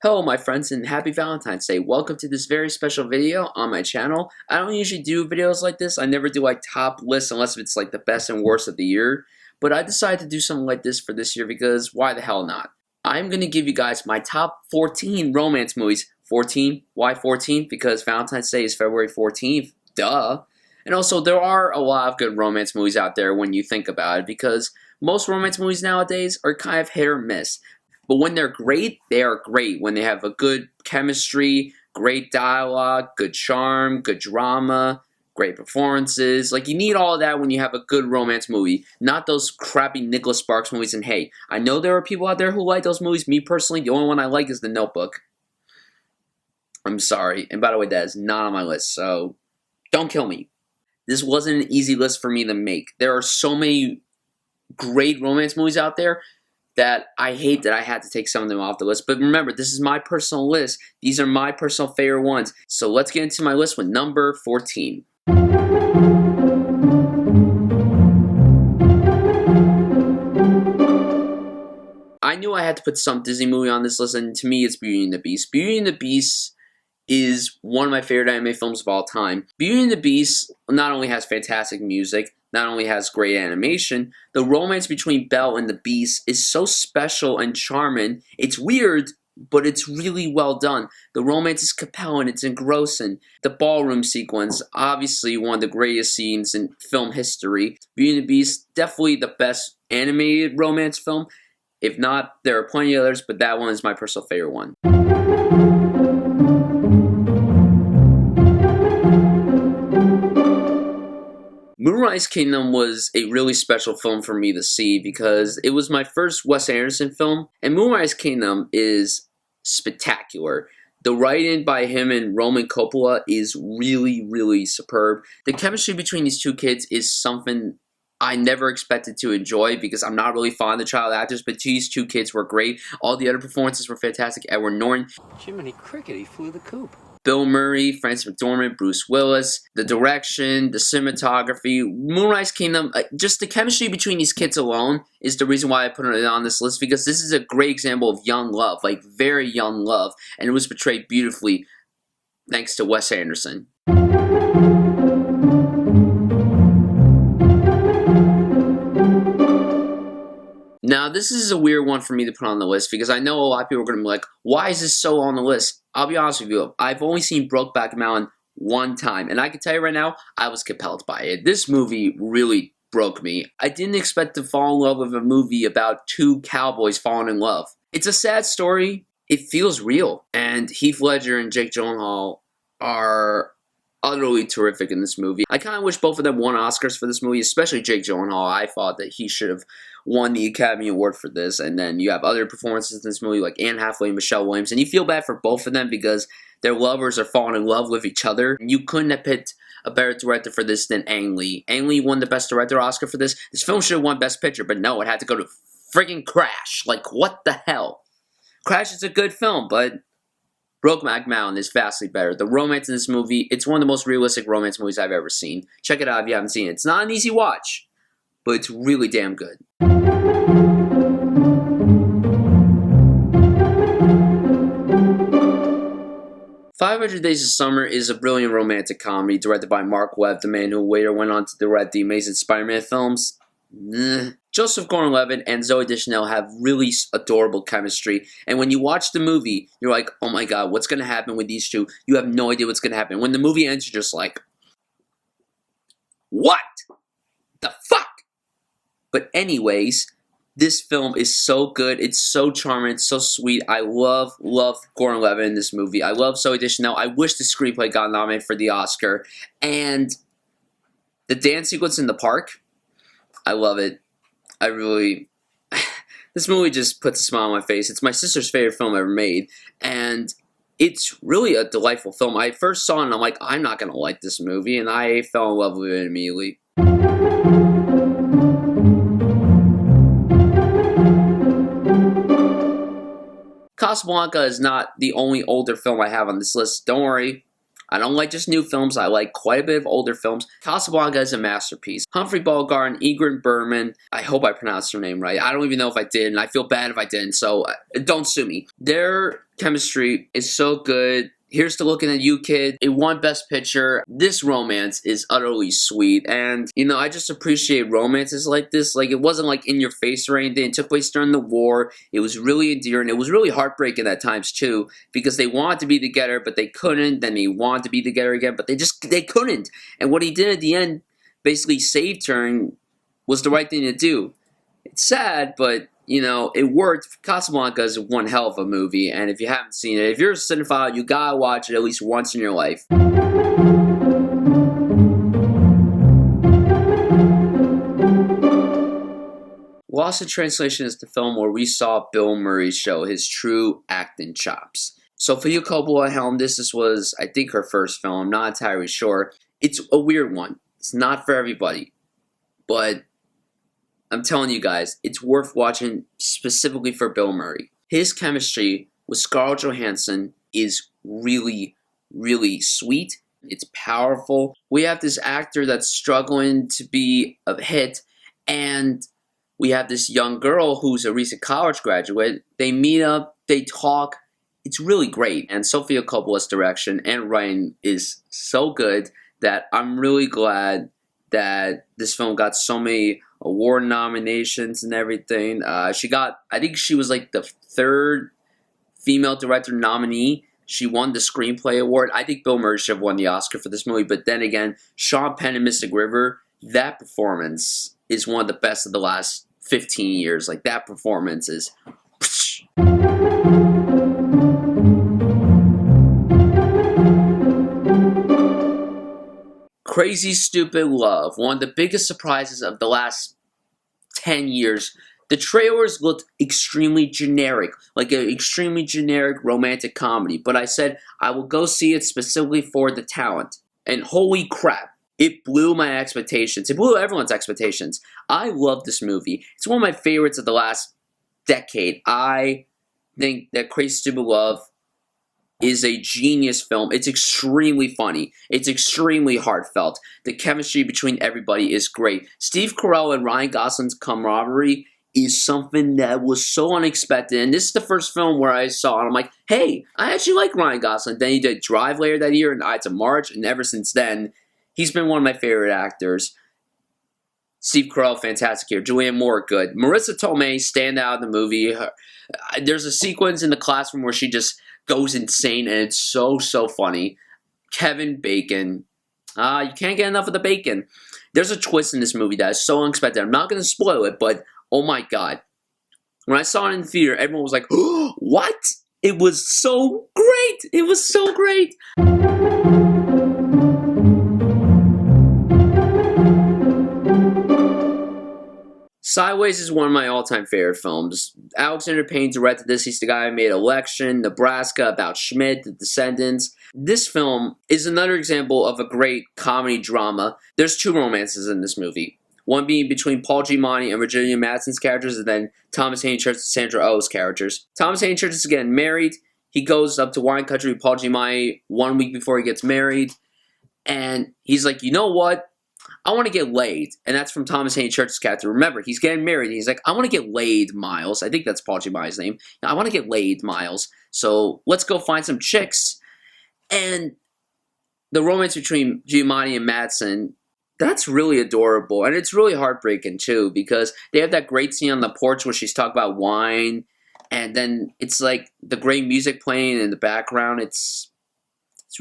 Hello my friends and happy Valentine's Day. Welcome to this very special video on my channel. I don't usually do videos like this. I never do like top lists unless it's like the best and worst of the year. But I decided to do something like this for this year because why the hell not? I'm going to give you guys my top 14 romance movies. 14? Why 14? Because Valentine's Day is February 14th. Duh. And also there are a lot of good romance movies out there when you think about it because most romance movies nowadays are kind of hit or miss. But when they're great, they are great. When they have a good chemistry, great dialogue, good charm, good drama, great performances. Like, you need all of that when you have a good romance movie. Not those crappy Nicholas Sparks movies. And hey, I know there are people out there who like those movies. Me personally, the only one I like is The Notebook. I'm sorry. And by the way, that is not on my list. So, don't kill me. This wasn't an easy list for me to make. There are so many great romance movies out there that I hate that I had to take some of them off the list. But remember, this is my personal list. These are my personal favorite ones. So let's get into my list with number 14. I knew I had to put some Disney movie on this list, and to me it's Beauty and the Beast. Beauty and the Beast is one of my favorite anime films of all time. Beauty and the Beast not only has fantastic music, not only has great animation, the romance between Belle and the Beast is so special and charming. It's weird, but it's really well done. The romance is compelling, it's engrossing. The ballroom sequence, obviously one of the greatest scenes in film history. Beauty and the Beast, definitely the best animated romance film. If not, there are plenty of others, but that one is my personal favorite one. Moonrise Kingdom was a really special film for me to see because it was my first Wes Anderson film, and Moonrise Kingdom is spectacular. The writing by him and Roman Coppola is really, really superb. The chemistry between these two kids is something I never expected to enjoy because I'm not really fond of child actors, but these two kids were great. All the other performances were fantastic. Edward Norton. Jiminy Cricket, he flew the coop. Bill Murray, Frances McDormand, Bruce Willis, the direction, the cinematography, Moonrise Kingdom, just the chemistry between these kids alone is the reason why I put it on this list, because this is a great example of young love, like very young love, and it was portrayed beautifully thanks to Wes Anderson. Now, this is a weird one for me to put on the list because I know a lot of people are going to be like, why is this so on the list? I'll be honest with you, I've only seen Brokeback Mountain one time, and I can tell you right now, I was compelled by it. This movie really broke me. I didn't expect to fall in love with a movie about two cowboys falling in love. It's a sad story. It feels real. And Heath Ledger and Jake Gyllenhaal are utterly terrific in this movie. I kind of wish both of them won Oscars for this movie, especially Jake Gyllenhaal. I thought that he should have won the Academy Award for this. And then you have other performances in this movie like Anne Hathaway and Michelle Williams. And you feel bad for both of them because their lovers are falling in love with each other. You couldn't have picked a better director for this than Ang Lee. Ang Lee won the Best Director Oscar for this. This film should have won Best Picture, but no, it had to go to friggin' Crash. Like, what the hell? Crash is a good film, but Brokeback Mountain is vastly better. The romance in this movie, it's one of the most realistic romance movies I've ever seen. Check it out if you haven't seen it. It's not an easy watch, but it's really damn good. "500 Days of Summer" is a brilliant romantic comedy directed by Mark Webb, the man who later went on to direct the Amazing Spider-Man films. Joseph Gordon-Levitt and Zooey Deschanel have really adorable chemistry, and when you watch the movie, you're like, oh my god, what's going to happen with these two? You have no idea what's going to happen. When the movie ends, you're just like, what the fuck? But anyways, this film is so good, it's so charming, it's so sweet. I love Gordon-Levitt in this movie. I love Zooey Deschanel. I wish the screenplay got nominated for the Oscar, and the dance sequence in the park, I love it. I really... This movie just puts a smile on my face. It's my sister's favorite film ever made. And it's really a delightful film. I first saw it and I'm like, I'm not going to like this movie. And I fell in love with it immediately. Casablanca is not the only older film I have on this list. Don't worry. I don't like just new films. I like quite a bit of older films. Casablanca is a masterpiece. Humphrey Bogart and Ingrid Bergman, I hope I pronounced her name right. I don't even know if I did, and I feel bad if I didn't, so don't sue me. Their chemistry is so good. Here's to Looking at You, Kid. It won Best Picture. This romance is utterly sweet. And, you know, I just appreciate romances like this. Like, it wasn't, like, in your face or anything. It took place during the war. It was really endearing. It was really heartbreaking at times, too. Because they wanted to be together, but they couldn't. Then they wanted to be together again, but they couldn't. And what he did at the end basically saved her and was the right thing to do. It's sad, but... you know, it worked. Casablanca is one hell of a movie, and if you haven't seen it, if you're a cinephile, you gotta watch it at least once in your life. Lost in Translation is the film where we saw Bill Murray show his true acting chops. Sofia Coppola helmed this. This was, I think, her first film. I'm not entirely sure. It's a weird one. It's not for everybody, but I'm telling you guys, it's worth watching specifically for Bill Murray. His chemistry with Scarlett Johansson is really, really sweet. It's powerful. We have this actor that's struggling to be a hit, and we have this young girl who's a recent college graduate. They meet up, they talk. It's really great. And Sofia Coppola's direction and writing is so good that I'm really glad that this film got so many award nominations and everything. She got, I think she was like the third female director nominee. She won the screenplay award. I think Bill Murray should have won the Oscar for this movie, but then again, Sean Penn and Mystic River, that performance is one of the best of the last 15 years. Like, that performance is... Crazy Stupid Love, one of the biggest surprises of the last 10 years. The trailers looked extremely generic, like an extremely generic romantic comedy, but I said I will go see it specifically for the talent. And holy crap, it blew my expectations. It blew everyone's expectations. I love this movie. It's one of my favorites of the last decade. I think that Crazy Stupid Love is a genius film. It's extremely funny. It's extremely heartfelt. The chemistry between everybody is great. Steve Carell and Ryan Gosling's camaraderie is something that was so unexpected. And this is the first film where I saw it. I'm like, hey, I actually like Ryan Gosling. Then he did Drive later that year and Ides of March. And ever since then, he's been one of my favorite actors. Steve Carell, fantastic here. Julianne Moore, good. Marissa Tomei, stand out of the movie. There's a sequence in the classroom where she just goes insane, and it's so, so funny. Kevin Bacon. You can't get enough of the bacon. There's a twist in this movie that is so unexpected. I'm not going to spoil it, but oh my god. When I saw it in the theater, everyone was like, oh, what? It was so great. It was so great. Sideways is one of my all-time favorite films. Alexander Payne directed this. He's the guy who made Election, Nebraska, About Schmidt, The Descendants. This film is another example of a great comedy drama. There's two romances in this movie. One being between Paul Giamatti and Virginia Madsen's characters, and then Thomas Hayden Church and Sandra Oh's characters. Thomas Hayden Church is getting married. He goes up to wine country with Paul Giamatti 1 week before he gets married. And he's like, you know what? I want to get laid. And that's from Thomas Hayden Church's character. Remember, he's getting married. He's like, I want to get laid, Miles. I think that's Paul Giamatti's name. I want to get laid, Miles. So let's go find some chicks. And the romance between Giamatti and Madsen, that's really adorable. And it's really heartbreaking, too, because they have that great scene on the porch where she's talking about wine. And then it's like the great music playing in the background. It's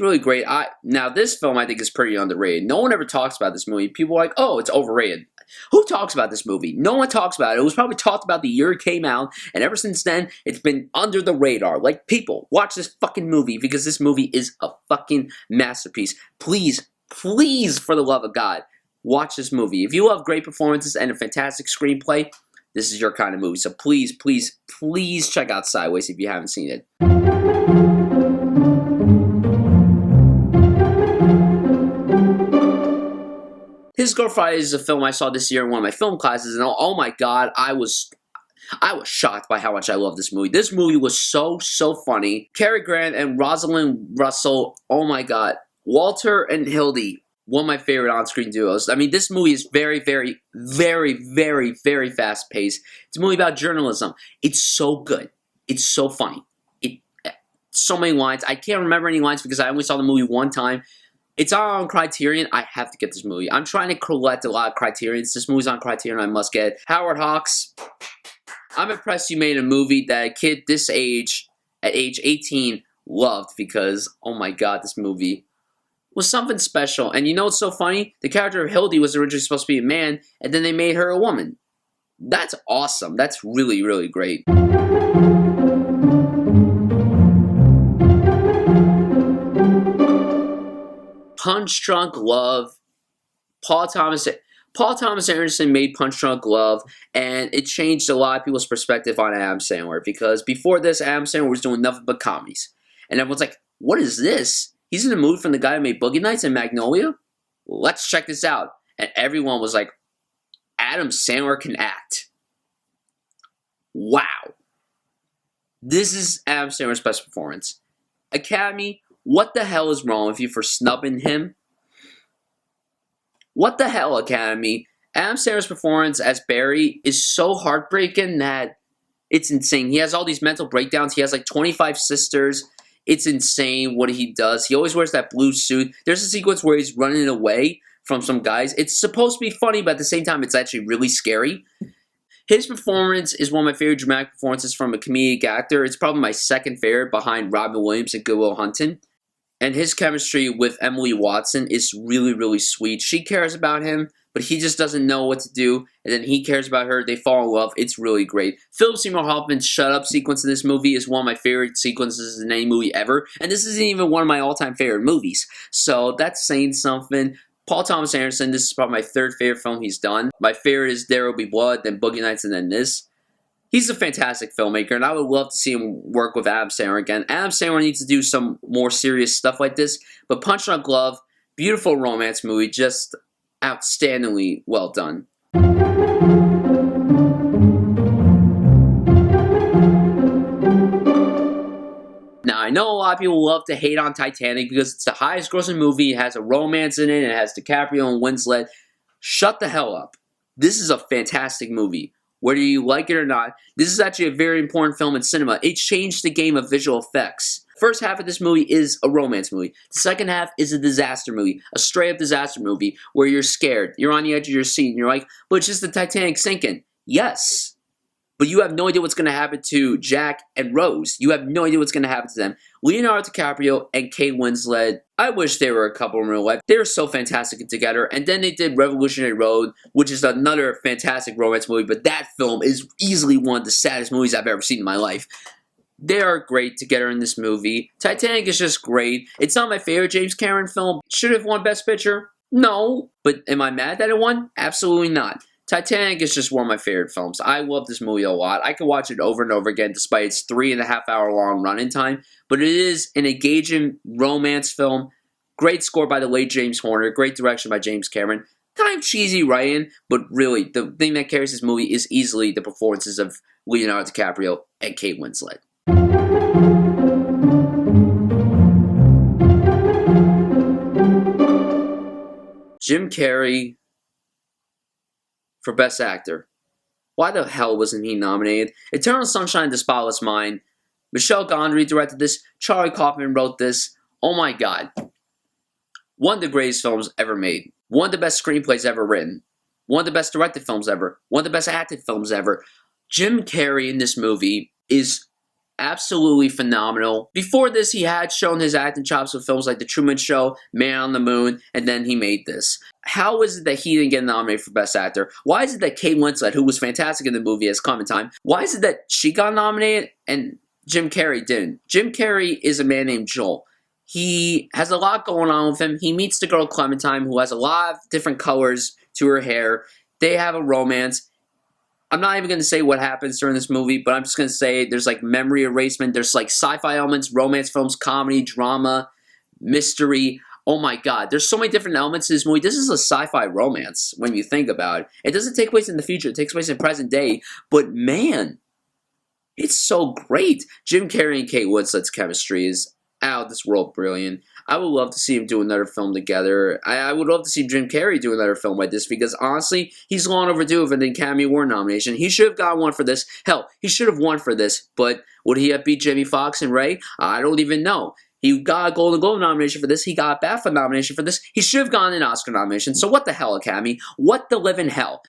really great. Now, this film, I think, is pretty underrated. No one ever talks about this movie. People are like, oh, it's overrated. Who talks about this movie? No one talks about it. It was probably talked about the year it came out, and ever since then, it's been under the radar. Like, people, watch this fucking movie, because this movie is a fucking masterpiece. Please, please, for the love of God, watch this movie. If you love great performances and a fantastic screenplay, this is your kind of movie. So please, please, please check out Sideways if you haven't seen it. His Girl Friday is a film I saw this year in one of my film classes, and oh my god, I was shocked by how much I love this movie. This movie was so, so funny. Cary Grant and Rosalind Russell, oh my god. Walter and Hildy, one of my favorite on-screen duos. I mean, this movie is very, very, very, very, very fast-paced. It's a movie about journalism. It's so good. It's so funny. So many lines. I can't remember any lines because I only saw the movie one time. It's on Criterion. I have to get this movie. I'm trying to collect a lot of Criterions. This movie's on Criterion. I must get it. Howard Hawks. I'm impressed you made a movie that a kid this age, at age 18, loved because, oh my god, this movie was something special. And you know what's so funny? The character of Hildy was originally supposed to be a man, and then they made her a woman. That's awesome. That's really, really great. Punchdrunk Love. Paul Thomas Anderson made Punchdrunk Love, and it changed a lot of people's perspective on Adam Sandler, because before this, Adam Sandler was doing nothing but comedies. And everyone's like, what is this? He's in a movie from the guy who made Boogie Nights and Magnolia? Let's check this out. And everyone was like, Adam Sandler can act. Wow. This is Adam Sandler's best performance. Academy, what the hell is wrong with you for snubbing him? What the hell, Academy? Adam Sandler's performance as Barry is so heartbreaking that it's insane. He has all these mental breakdowns. He has like 25 sisters. It's insane what he does. He always wears that blue suit. There's a sequence where he's running away from some guys. It's supposed to be funny, but at the same time, it's actually really scary. His performance is one of my favorite dramatic performances from a comedic actor. It's probably my second favorite behind Robin Williams and Good Will Hunting. And his chemistry with Emily Watson is really, really sweet. She cares about him, but he just doesn't know what to do. And then he cares about her. They fall in love. It's really great. Philip Seymour Hoffman's Shut Up sequence in this movie is one of my favorite sequences in any movie ever. And this isn't even one of my all-time favorite movies. So that's saying something. Paul Thomas Anderson, this is probably my third favorite film he's done. My favorite is There Will Be Blood, then Boogie Nights, and then this. He's a fantastic filmmaker, and I would love to see him work with Adam Sandler again. Adam Sandler needs to do some more serious stuff like this, but Punchdrunk Love, beautiful romance movie, just outstandingly well done. Now, I know a lot of people love to hate on Titanic because it's the highest grossing movie, it has a romance in it, it has DiCaprio and Winslet. Shut the hell up. This is a fantastic movie. Whether you like it or not, this is actually a very important film in cinema. It changed the game of visual effects. First half of this movie is a romance movie. The second half is a disaster movie, a straight-up disaster movie where you're scared. You're on the edge of your seat and you're like, but it's just the Titanic sinking. Yes. But you have no idea what's going to happen to Jack and Rose. You have no idea what's going to happen to them. Leonardo DiCaprio and Kate Winslet, I wish they were a couple in real life. They were so fantastic together. And then they did Revolutionary Road, which is another fantastic romance movie. But that film is easily one of the saddest movies I've ever seen in my life. They are great together in this movie. Titanic is just great. It's not my favorite James Cameron film. Should it have won Best Picture? No. But am I mad that it won? Absolutely not. Titanic is just one of my favorite films. I love this movie a lot. I could watch it over and over again despite its 3.5 hour long running time. But it is an engaging romance film. Great score by the late James Horner. Great direction by James Cameron. Kind of cheesy writing, but really the thing that carries this movie is easily the performances of Leonardo DiCaprio and Kate Winslet. Jim Carrey for Best Actor. Why the hell wasn't he nominated? Eternal Sunshine of the Spotless Mind. Michel Gondry directed this. Charlie Kaufman wrote this. Oh my god. One of the greatest films ever made. One of the best screenplays ever written. One of the best directed films ever. One of the best acted films ever. Jim Carrey in this movie is absolutely phenomenal. Before this, he had shown his acting chops with films like The Truman Show, Man on the Moon, and then he made this. How is it that he didn't get nominated for Best Actor? Why is it that Kate Winslet, who was fantastic in the movie as Clementine, why is it that she got nominated and Jim Carrey didn't? Jim Carrey is a man named Joel. He has a lot going on with him. He meets the girl Clementine, who has a lot of different colors to her hair. They have a romance. I'm not even going to say what happens during this movie, but I'm just going to say there's like memory erasement. There's like sci-fi elements, romance films, comedy, drama, mystery. Oh my god, there's so many different elements to this movie. This is a sci-fi romance when you think about it. It doesn't take place in the future. It takes place in present day. But man, it's so great. Jim Carrey and Kate Winslet's chemistry is out of this world brilliant. I would love to see him do another film together. I would love to see Jim Carrey do another film like this because honestly, he's long overdue of an Academy Award nomination. He should have got one for this. Hell, he should have won for this, but would he have beat Jamie Foxx and Ray? I don't even know. He got a Golden Globe nomination for this. He got a BAFTA nomination for this. He should have gotten an Oscar nomination. So what the hell, Academy? What the living hell?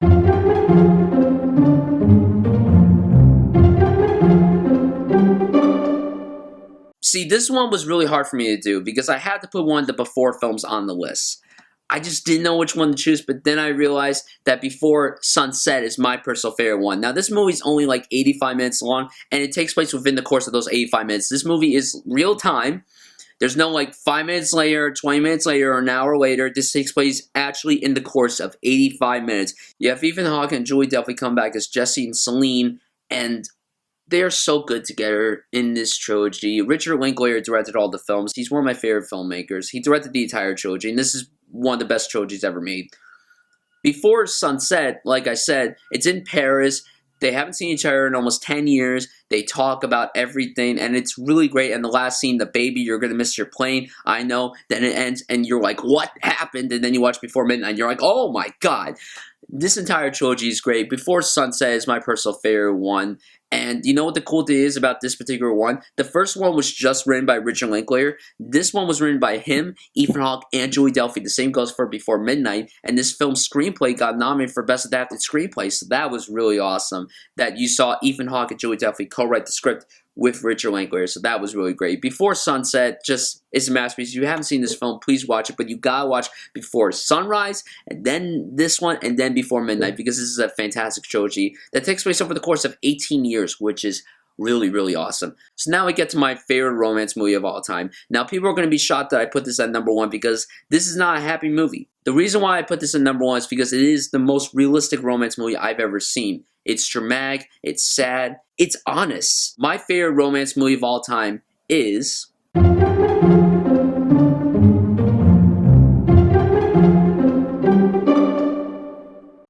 See, this one was really hard for me to do because I had to put one of the Before films on the list. I just didn't know which one to choose, but then I realized that Before Sunset is my personal favorite one. Now, this movie's only like 85 minutes long, and it takes place within the course of those 85 minutes. This movie is real time. There's no like 5 minutes later, 20 minutes later, or an hour later. This takes place actually in the course of 85 minutes. You have Ethan Hawke and Julie Delpy come back as Jesse and Celine, and they are so good together in this trilogy. Richard Linklater directed all the films. He's one of my favorite filmmakers. He directed the entire trilogy, and this is one of the best trilogies ever made. Before Sunset, like I said, it's in Paris. They haven't seen each other in almost 10 years. They talk about everything, and it's really great. And the last scene, the baby, you're going to miss your plane. I know. Then it ends, and you're like, what happened? And then you watch Before Midnight, and you're like, oh my God. This entire trilogy is great. Before Sunset is my personal favorite one. And you know what the cool thing is about this particular one? The first one was just written by Richard Linklater. This one was written by him, Ethan Hawke, and Julie Delpy. The same goes for Before Midnight. And this film's screenplay got nominated for Best Adapted Screenplay. So that was really awesome that you saw Ethan Hawke and Julie Delpy co-write the script with Richard Linklater. So that was really great. Before Sunset just is a masterpiece. If you haven't seen this film, please watch it. But you gotta watch Before Sunrise, and then this one, and then Before Midnight, because this is a fantastic trilogy that takes place over the course of 18 years, which is really, really awesome. So now we get to my favorite romance movie of all time. Now, people are going to be shocked that I put this at number one because this is not a happy movie. The reason why I put this at number one is because it is the most realistic romance movie I've ever seen. It's dramatic, it's sad, it's honest. My favorite romance movie of all time is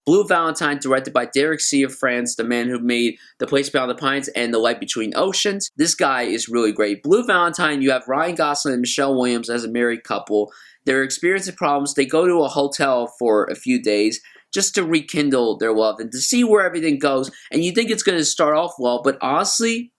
Blue Valentine, directed by Derek C. of France, the man who made The Place Beyond the Pines and The Light Between Oceans. This guy is really great. Blue Valentine, you have Ryan Gosling and Michelle Williams as a married couple. They're experiencing problems. They go to a hotel for a few days just to rekindle their love and to see where everything goes. And you think it's going to start off well, but honestly,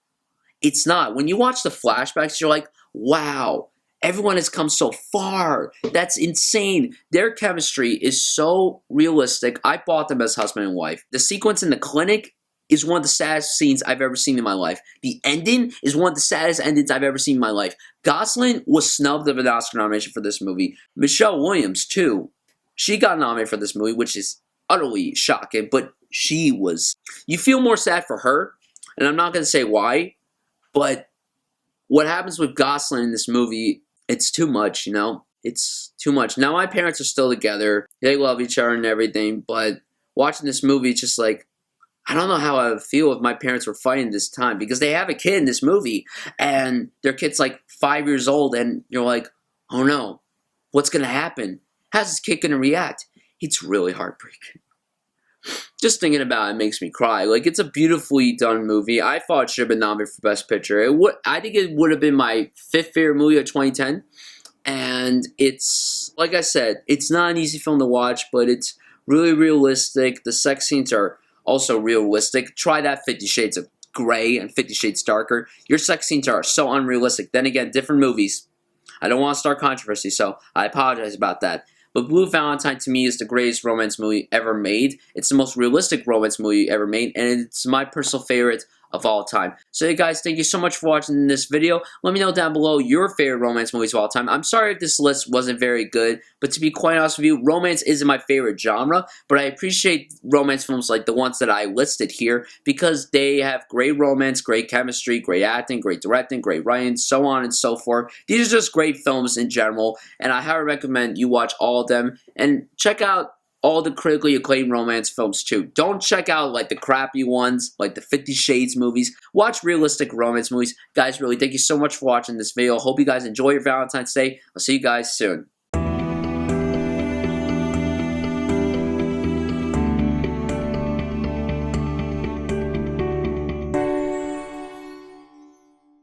it's not. When you watch the flashbacks, you're like, wow, everyone has come so far. That's insane. Their chemistry is so realistic. I bought them as husband and wife. The sequence in the clinic is one of the saddest scenes I've ever seen in my life. The ending is one of the saddest endings I've ever seen in my life. Gosling was snubbed of an Oscar nomination for this movie. Michelle Williams, too. She got nominated for this movie, which is utterly shocking, but she was... You feel more sad for her, and I'm not going to say why, but what happens with Gosling in this movie, it's too much, you know? It's too much. Now, my parents are still together. They love each other and everything, but watching this movie, it's just like, I don't know how I would feel if my parents were fighting this time, because they have a kid in this movie, and their kid's like 5 years old, and you're like, oh no, what's going to happen? How's this kid going to react? It's really heartbreaking. Just thinking about it makes me cry. Like, it's a beautifully done movie. I thought it should have been nominated for Best Picture. I think it would have been my fifth favorite movie of 2010. And it's, like I said, it's not an easy film to watch, but it's really realistic. The sex scenes are also realistic. Try that 50 Shades of Grey and 50 Shades Darker. Your sex scenes are so unrealistic. Then again, different movies. I don't want to start controversy, so I apologize about that. But Blue Valentine, to me, is the greatest romance movie ever made. It's the most realistic romance movie ever made, and it's my personal favorite of all time. So, hey guys, thank you so much for watching this video. Let me know down below your favorite romance movies of all time. I'm sorry if this list wasn't very good, but to be quite honest with you, romance isn't my favorite genre, but I appreciate romance films like the ones that I listed here because they have great romance, great chemistry, great acting, great directing, great writing, so on and so forth. These are just great films in general, and I highly recommend you watch all of them and check out all the critically acclaimed romance films too. Don't check out like the crappy ones, like the 50 Shades movies. Watch realistic romance movies. Guys, really, thank you so much for watching this video. Hope you guys enjoy your Valentine's Day. I'll see you guys soon.